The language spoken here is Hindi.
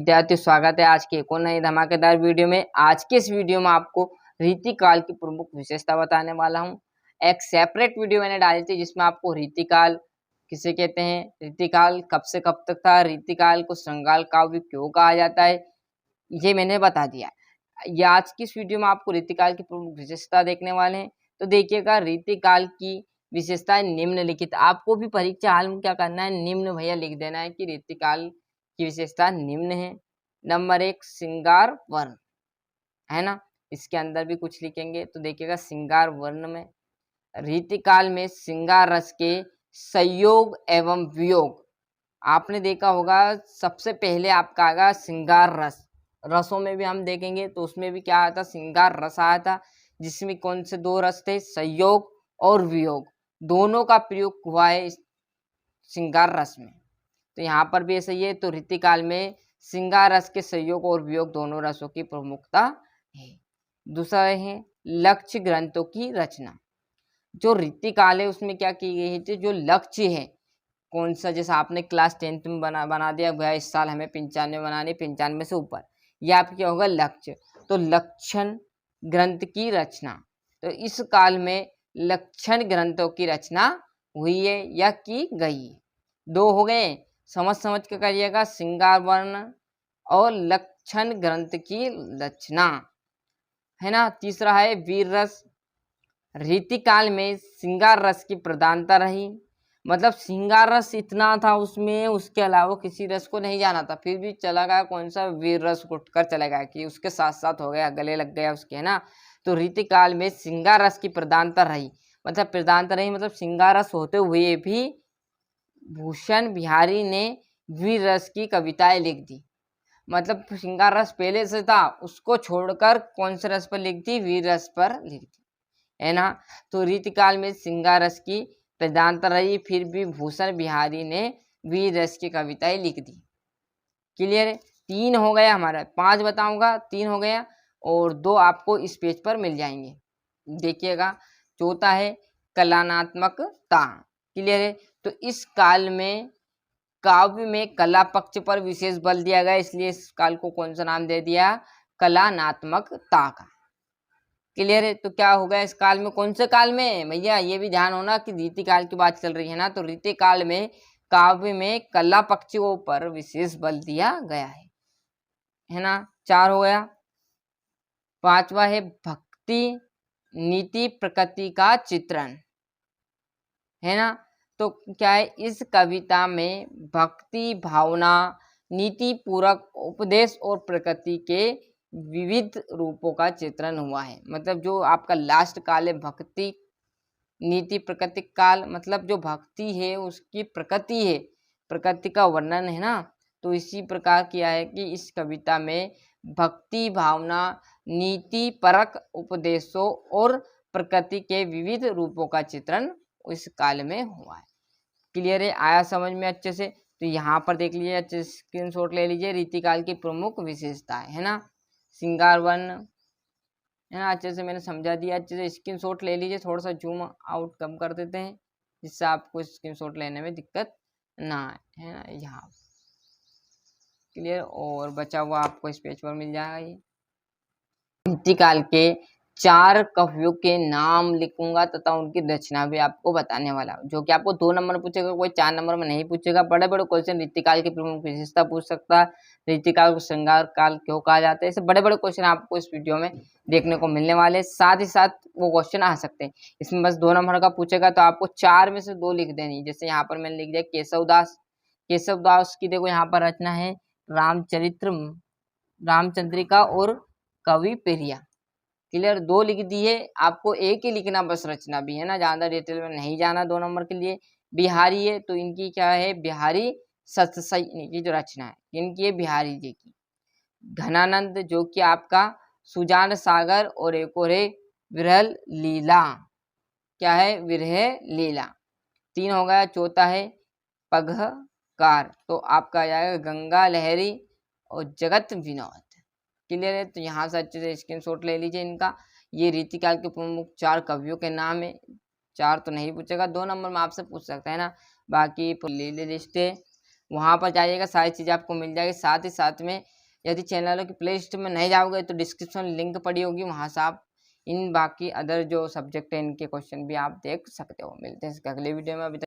विद्यार्थी स्वागत है आज के एक और नई धमाकेदार वीडियो में। आज के इस वीडियो में आपको रीतिकाल की प्रमुख विशेषता बताने वाला हूं। एक सेपरेट वीडियो मैंने डाली थी जिसमें आपको रीतिकाल किसे कहते हैं, रीतिकाल कब से कब तक था, रीतिकाल को श्रृंगार काव्य क्यों कहा जाता है, ये मैंने बता दिया। ये आज की इस वीडियो में आपको रीतिकाल की प्रमुख विशेषता देखने वाले हैं। तो देखिएगा, रीतिकाल की विशेषताएं निम्नलिखित। आपको भी परीक्षा हाल में क्या करना है, निम्न भैया लिख देना है कि रीतिकाल की विशेषता निम्न है। नंबर 1 श्रृंगार वर्ण, है ना, इसके अंदर भी कुछ लिखेंगे। तो देखिएगा, श्रृंगार वर्ण में रीतिकाल में श्रृंगार रस के संयोग एवं वियोग, आपने देखा होगा सबसे पहले आपका आएगा श्रृंगार रस। रसों में भी हम देखेंगे तो उसमें भी क्या आया था, श्रृंगार रस आया था, जिसमें कौन से दो रस थे, संयोग और वियोग, दोनों का प्रयोग हुआ है श्रृंगार रस में। तो यहाँ पर भी ऐसा ही है। तो रीतिकाल में श्रृंगार रस के संयोग और वियोग दोनों रसों की प्रमुखता है। दूसरा है लक्ष्य ग्रंथों की रचना। जो रीतिकाल है उसमें क्या की गई है, जो लक्ष्य है कौन सा, जैसे आपने क्लास 10th में बना दिया भैया इस साल हमें 95 बनानी, 95 से ऊपर, यह आपका क्या होगा, लक्ष्य। तो लक्षण ग्रंथ की रचना, तो इस काल में लक्षण ग्रंथों की रचना हुई है या की गई है। दो हो गए, समझ के करिएगा, श्रृंगार वर्ण और लक्षण ग्रंथ की रचना, है ना। तीसरा है वीर रस। रीतिकाल में श्रृंगार रस की प्रधानता रही, मतलब श्रृंगार रस इतना था उसमें, उसके अलावा किसी रस को नहीं जाना था, फिर भी चला गया कौन सा, वीर रस उठकर चला गया कि उसके साथ साथ हो गया, गले लग गया उसके, है ना। तो रीतिकाल में श्रृंगार रस की प्रधानता रही, मतलब प्रधानता रही, मतलब श्रृंगार रस होते हुए भी भूषण बिहारी ने वीर रस की कविताएं लिख दी। मतलब श्रृंगार रस पहले से था, उसको छोड़कर कौन से रस पर लिख दी, वीर रस पर लिख दी, है ना। तो रीतिकाल में श्रृंगार रस की प्रधानता रही, फिर भी भूषण बिहारी ने वीर रस की कविताएं लिख दी। क्लियर है। 3 हो गया हमारा, 5 बताऊंगा, 3 हो गया और 2 आपको इस पेज पर मिल जाएंगे। देखिएगा, चौथा है कलानात्मकता। क्लियर है। तो इस काल में काव्य में कला पक्ष पर विशेष बल दिया गया, इसलिए इस काल को कौन सा नाम दे दिया, कलानात्मकता का। क्लियर है। तो क्या हो गया इस काल में, कौन से काल में भैया, ये भी ध्यान होना कि रीतिकाल की बात चल रही है ना। तो रीतिकाल में काव्य में कला पक्षों पर विशेष बल दिया गया है ना। 4 हो गया। 5वां है भक्ति नीति प्रकृति का चित्रण, है ना। तो क्या है, इस कविता में भक्ति भावना, नीति पूरक उपदेश और प्रकृति के विविध रूपों का चित्रण हुआ है। मतलब जो आपका लास्ट काल है भक्ति नीति प्रकृति काल, मतलब जो भक्ति है उसकी प्रकृति है, प्रकृति का वर्णन है ना। तो इसी प्रकार किया है कि इस कविता में भक्ति भावना नीति परक उपदेशों और प्रकृति के विविध रूपों का चित्रण इस काल में हुआ है। क्लियर है, आया समझ में अच्छे से। तो यहाँ पर देख लीजिए, अच्छे स्क्रीनशॉट ले लीजिए, रीतिकाल की प्रमुख विशेषताएं, है ना। श्रृंगार वर्ण, है ना, अच्छे से मैंने समझा दिया, अच्छे से स्क्रीनशॉट ले लीजिए। थोड़ा सा जूम आउट कम कर देते हैं जिससे आपको स्क्रीनशॉट लेने में दिक्कत ना आए, है ना। यहाँ क्लियर, और बचा हुआ आपको इस पेज पर मिल जाएगा। ये रीतिकाल के 4 कवियों के नाम लिखूंगा तथा उनकी रचना भी आपको बताने वाला हूं, जो कि आपको 2 नंबर में पूछेगा, कोई 4 नंबर में नहीं पूछेगा। बड़े बड़े क्वेश्चन रीतिकाल की प्रमुख विशेषता पूछ सकता है, रीतिकाल को श्रृंगार काल क्यों कहा जाता है, ऐसे बड़े बड़े क्वेश्चन आपको इस वीडियो में देखने को मिलने वाले। साथ ही साथ वो क्वेश्चन आ सकते हैं, इसमें बस 2 नंबर का पूछेगा तो आपको 4 में से 2 लिख देनी। जैसे यहाँ पर मैंने लिख दिया केशवदास, केशवदास की देखो यहाँ पर रचना है रामचंद्रिका और कवि पेरिया। क्लियर, 2 लिख दी है, आपको एक ही लिखना बस, रचना भी, है ना, ज्यादा डिटेल में नहीं जाना 2 नंबर के लिए। बिहारी है तो इनकी क्या है, बिहारी सतसई की जो रचना है इनकी है, बिहारी जी की। घनानंद जो कि आपका सुजान सागर, और एक और है विरह लीला, क्या है, विरह लीला। 3 हो गया। चौथा है पगहकार, तो आपका आ जाएगा गंगा लहरी और जगत विनोद। क्लियर है। तो यहाँ से अच्छे से स्क्रीनशॉट ले लीजिए इनका। ये रीतिकाल के प्रमुख 4 कवियों के नाम है। 4 तो नहीं पूछेगा, 2 नंबर में आपसे पूछ सकता है ना, बाकी लीले लिस्ट है। वहाँ पर जाइएगा, सारी चीज़ें आपको मिल जाएगी। साथ ही साथ में यदि चैनलों की प्ले लिस्ट में नहीं जाओगे तो डिस्क्रिप्शन लिंक पड़ी होगी, वहाँ से आप इन बाकी अदर जो सब्जेक्ट है इनके क्वेश्चन भी आप देख सकते हो। मिलते हैं इसके अगले वीडियो में। अभी तक